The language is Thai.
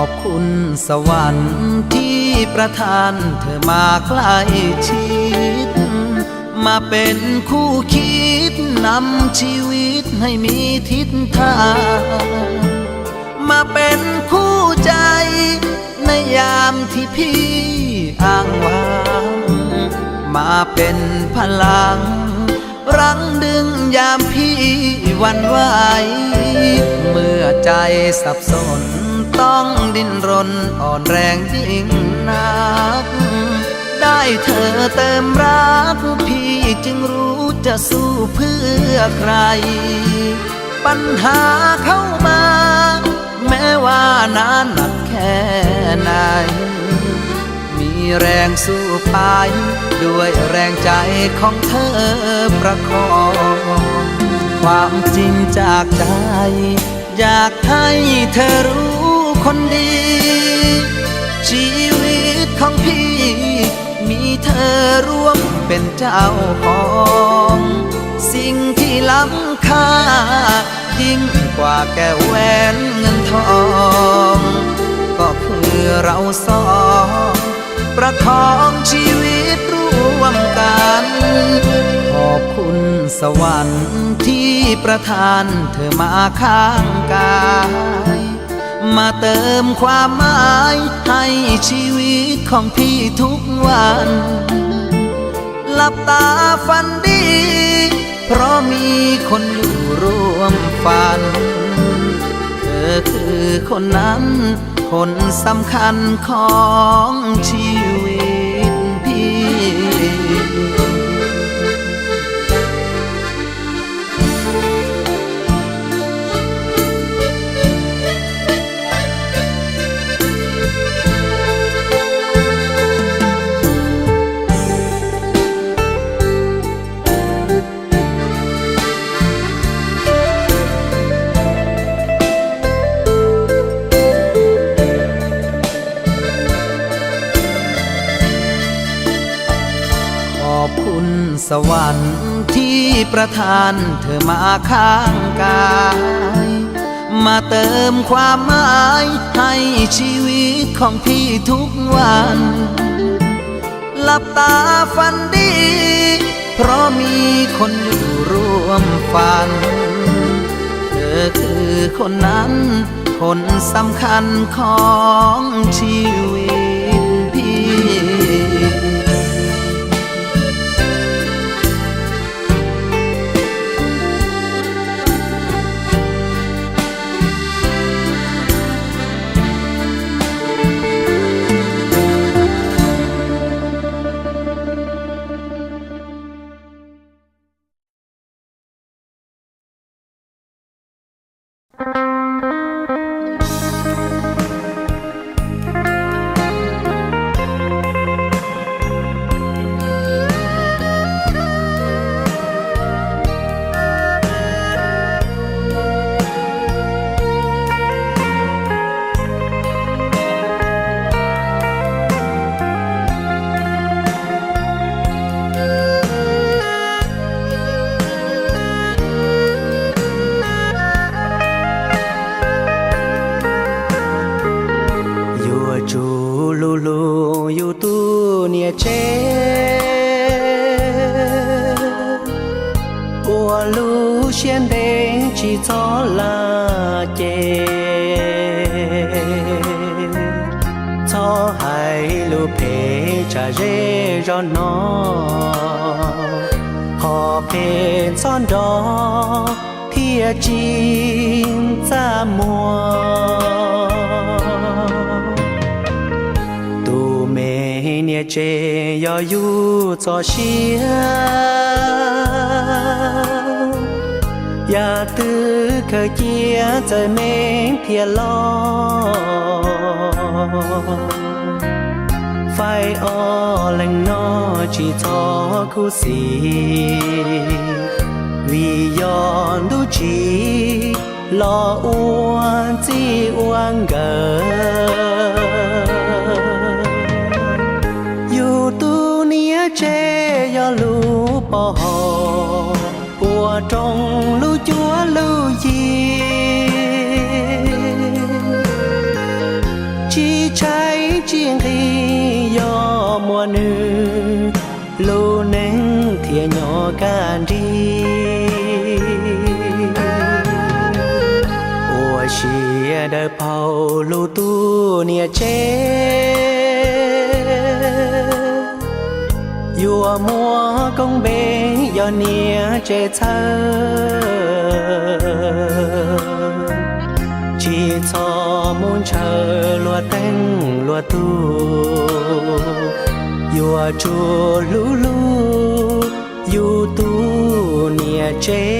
อบคุณสวรรค์ที่ประทานเธอมาใกล้ชิดมาเป็นคู่คิดนำชีวิตให้มีทิศทางมาเป็นคู่ใจในยามที่พี่อ้างว้างมาเป็นพลังรั้งดึงยามพี่หวั่นไหวเมื่อใจสับสนต้องดิ้นรนอ่อนแรงยิ่งนักได้เธอเติมรักพี่จึงรู้จะสู้เพื่อใครปัญหาเข้ามาแม้ว่านานหนักแค่ไหนมีแรงสู้ไปด้วยแรงใจของเธอประคองความจริงจากใจอยากให้เธอรู้คนดีชีวิตของพี่มีเธอร่วมเป็นเจ้าของสิ่งที่ล้ำค่ายิ่งกว่าแก้วแหวนเงินทองก็คือเราสองประคองชีวิตร่วมกันขอบคุณสวรรค์ที่ประทานเธอมาข้างกายมาเติมความหมายให้ชีวิตของพี่ทุกวันหลับตาฝันดีเพราะมีคนอยู่ร่วมฝันเธอคือคนนั้นคนสำคัญของชีวิตพี่ขอบคุณสวรรค์ที่ประทานเธอมาข้างกายมาเติมความหมายให้ชีวิตของพี่ทุกวันหลับตาฝันดีเพราะมีคนอยู่ร่วมฝันเธอคือคนนั้นคนสำคัญของชีวิตพี่cho xia ya tư khởi chia trời men thia lo phải o lành nó chỉ cho khu xì vì do đu chỉ lo uan chi uan gờ chế do lũ bò hồ bùa trong lũ chúa lũ gì chiêng khi do mùa nữ lô nén thìa nhỏ can đi ủa xìa đời phao lô tu nia chế dùa mua công bê do nia chế thơ chỉ cho muốn chờ lúa tanh lúa tu dùa chùa lú lú dù tu nia chế